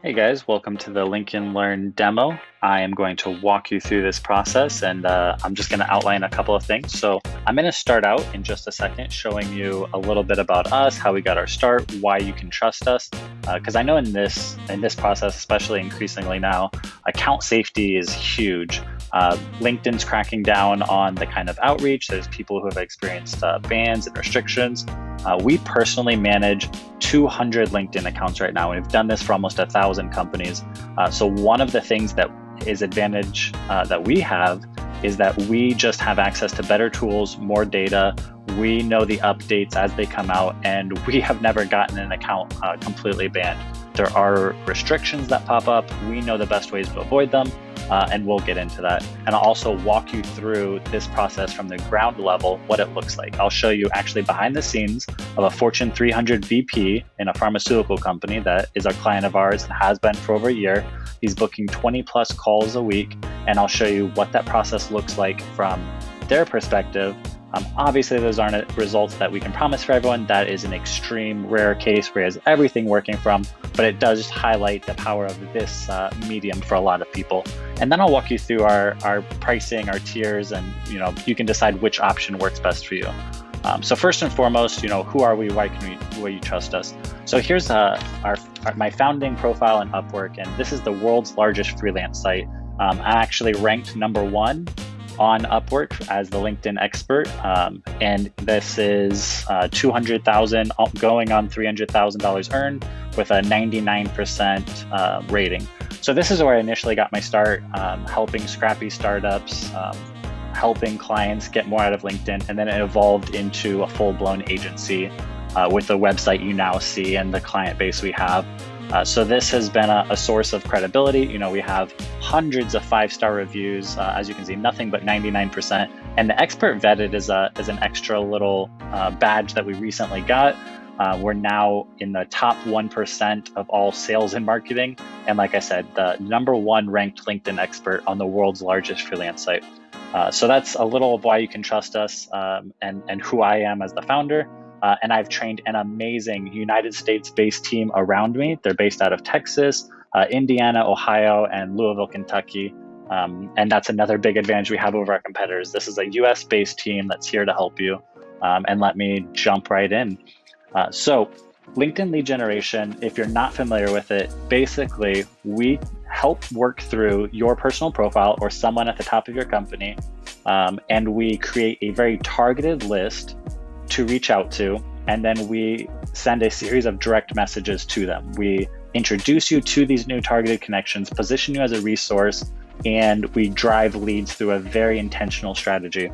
Hey guys, welcome to the Lincoln Learn demo. I am going to walk you through this process and I'm just going to outline a couple of things. So I'm going to start out in just a second showing you a little bit about us, how we got our start, why you can trust us. Because I know in this process, especially increasingly now, account safety is huge. LinkedIn's cracking down on the kind of outreach. There's people who have experienced bans and restrictions. We personally manage 200 LinkedIn accounts right now, and we've done this for almost 1,000 companies. So one of the things that is advantage that we have is that we just have access to better tools, more data. We know the updates as they come out, and we have never gotten an account completely banned. There are restrictions that pop up. We know the best ways to avoid them, and we'll get into that. And I'll also walk you through this process from the ground level, what it looks like. I'll show you actually behind the scenes of a Fortune 300 VP in a pharmaceutical company that is a client of ours and has been for over a year. He's booking 20 plus calls a week, and I'll show you what that process looks like from their perspective. Obviously, those aren't results that we can promise for everyone. That is an extreme rare case where he has everything working from, but it does highlight the power of this medium for a lot of people. And then I'll walk you through our pricing, our tiers, and you can decide which option works best for you. So first and foremost, who are we? Why you trust us? So here's my founding profile on Upwork, and this is the world's largest freelance site. I actually ranked #1 on Upwork as the LinkedIn expert, and this is 200,000 going on $300,000 earned with a 99% rating. So this is where I initially got my start, helping scrappy startups, helping clients get more out of LinkedIn, and then it evolved into a full-blown agency with the website you now see and the client base we have. So this has been a source of credibility. We have hundreds of 5-star reviews, as you can see, nothing but 99%. And the expert vetted is an extra little badge that we recently got. We're now in the top 1% of all sales and marketing. And like I said, the #1 ranked LinkedIn expert on the world's largest freelance site. So that's a little of why you can trust us and who I am as the founder. And I've trained an amazing United States-based team around me. They're based out of Texas, Indiana, Ohio, and Louisville, Kentucky. And that's another big advantage we have over our competitors. This is a US-based team that's here to help you. And let me jump right in. So LinkedIn lead generation, if you're not familiar with it, basically we help work through your personal profile or someone at the top of your company. And we create a very targeted list to reach out to, and then we send a series of direct messages to them. We introduce you to these new targeted connections, position you as a resource, and we drive leads through a very intentional strategy.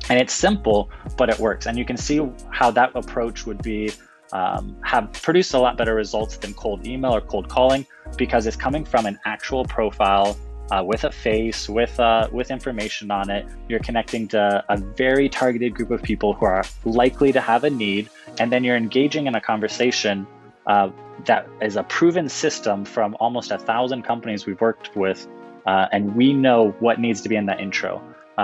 And it's simple, but it works. And you can see how that approach would be have produced a lot better results than cold email or cold calling, because it's coming from an actual profile with a face, with information on it. You're connecting to a very targeted group of people who are likely to have a need, and then you're engaging in a conversation that is a proven system from almost 1,000 companies we've worked with, and we know what needs to be in that intro.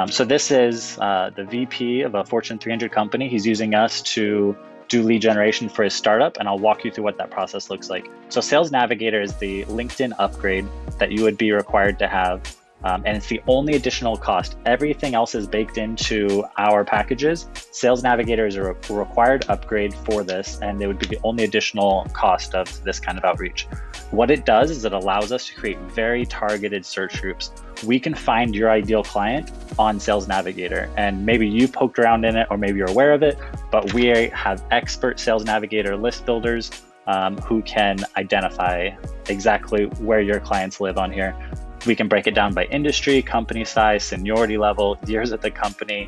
So this is the VP of a Fortune 300 company. He's using us to do lead generation for his startup, and I'll walk you through what that process looks like. So Sales Navigator is the LinkedIn upgrade that you would be required to have, and it's the only additional cost. Everything else is baked into our packages. Sales Navigator is a required upgrade for this, and it would be the only additional cost of this kind of outreach. What it does is it allows us to create very targeted search groups. We can find your ideal client on Sales Navigator, and maybe you poked around in it or maybe you're aware of it, but we have expert Sales Navigator list builders who can identify exactly where your clients live on here. We can break it down by industry, company size, seniority level, years at the company,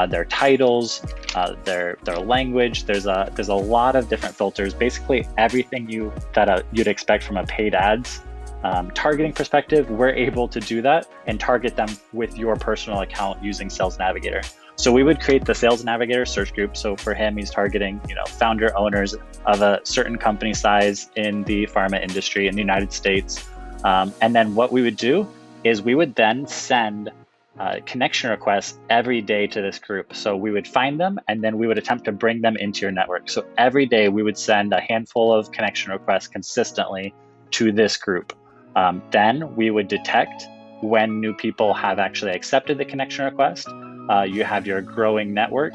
their titles, their language. There's a lot of different filters. Basically, everything you'd expect from a paid ads targeting perspective, we're able to do that and target them with your personal account using Sales Navigator. So we would create the Sales Navigator search group. So for him, he's targeting founder owners of a certain company size in the pharma industry in the United States. And then what we would do is we would then send connection requests every day to this group. So we would find them, and then we would attempt to bring them into your network. So every day we would send a handful of connection requests consistently to this group. Then we would detect when new people have actually accepted the connection request. You have your growing network,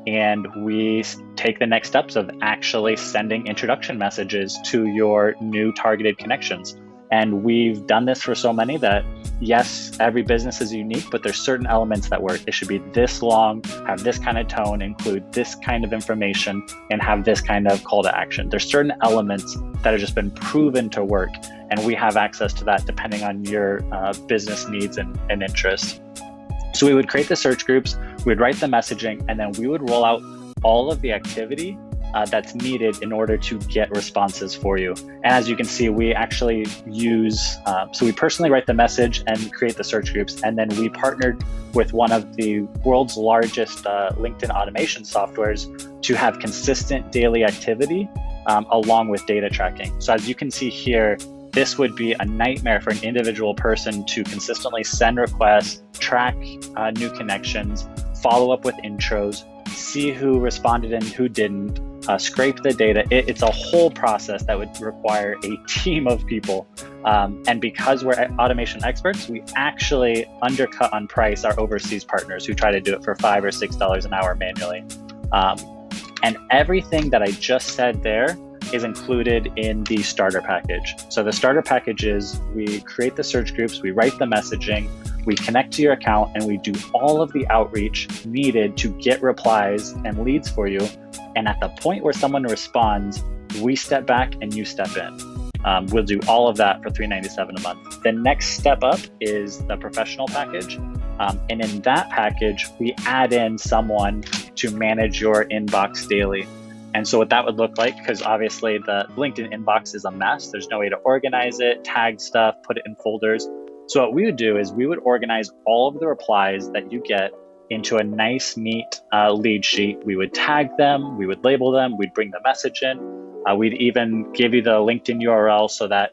and we take the next steps of actually sending introduction messages to your new targeted connections. And we've done this for so many that, yes, every business is unique, but there's certain elements that work. It should be this long, have this kind of tone, include this kind of information, and have this kind of call to action. There's certain elements that have just been proven to work, and we have access to that depending on your business needs and interests. So we would create the search groups, we'd write the messaging, and then we would roll out all of the activity that's needed in order to get responses for you. And as you can see, we actually use, so we personally write the message and create the search groups. And then we partnered with one of the world's largest LinkedIn automation softwares to have consistent daily activity along with data tracking. So as you can see here, this would be a nightmare for an individual person to consistently send requests, track new connections, follow up with intros, see who responded and who didn't, scrape the data. It's a whole process that would require a team of people. And because we're automation experts, we actually undercut on price our overseas partners who try to do it for $5 or $6 an hour manually. And everything that I just said there is included in the starter package. So the starter package is we create the search groups, we write the messaging, we connect to your account, and we do all of the outreach needed to get replies and leads for you. And at the point where someone responds, we step back and you step in. We'll do all of that for $397 a month. The next step up is the professional package. And in that package, we add in someone to manage your inbox daily. And so what that would look like, because obviously the LinkedIn inbox is a mess. There's no way to organize it, tag stuff, put it in folders. So what we would do is we would organize all of the replies that you get into a nice, neat lead sheet. We would tag them, we would label them, we'd bring the message in. We'd even give you the LinkedIn URL so that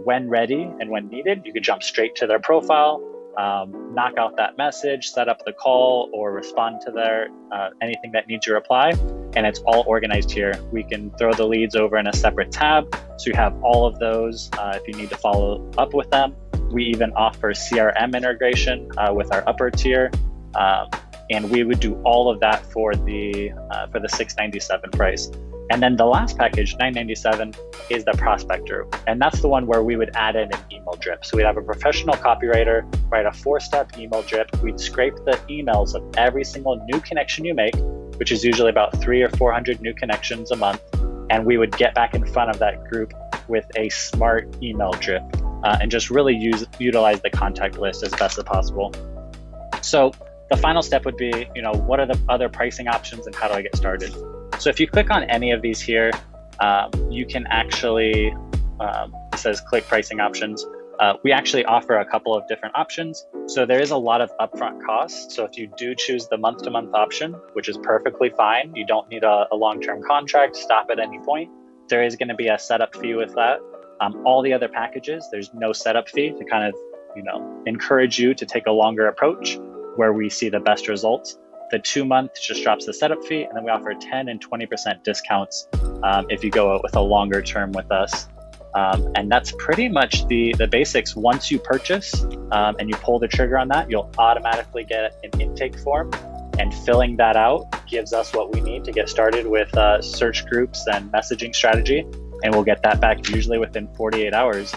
when ready and when needed, you could jump straight to their profile, knock out that message, set up the call, or respond to their anything that needs your reply. And it's all organized here. We can throw the leads over in a separate tab, so you have all of those if you need to follow up with them. We even offer CRM integration with our upper tier, and we would do all of that for the $697 price. And then the last package, $997, is the prospector. And that's the one where we would add in an email drip. So we'd have a professional copywriter write a 4-step email drip. We'd scrape the emails of every single new connection you make, which is usually about 300 or 400 new connections a month. And we would get back in front of that group with a smart email drip and just really utilize the contact list as best as possible. So the final step would be, what are the other pricing options and how do I get started? So if you click on any of these here, you can actually, it says click pricing options. We actually offer a couple of different options. So there is a lot of upfront costs. So if you do choose the month-to-month option, which is perfectly fine, you don't need a long-term contract, stop at any point. There is going to be a setup fee with that. All the other packages, there's no setup fee to kind of, encourage you to take a longer approach where we see the best results. The 2-month just drops the setup fee, and then we offer 10 and 20% discounts if you go out with a longer term with us. And that's pretty much the basics. Once you purchase and you pull the trigger on that, you'll automatically get an intake form, and filling that out gives us what we need to get started with search groups and messaging strategy, and we'll get that back usually within 48 hours.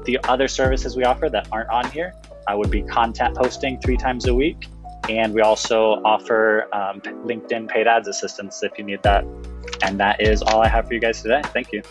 The other services we offer that aren't on here would be content posting 3 times a week. And we also offer LinkedIn paid ads assistance if you need that. And that is all I have for you guys today. Thank you.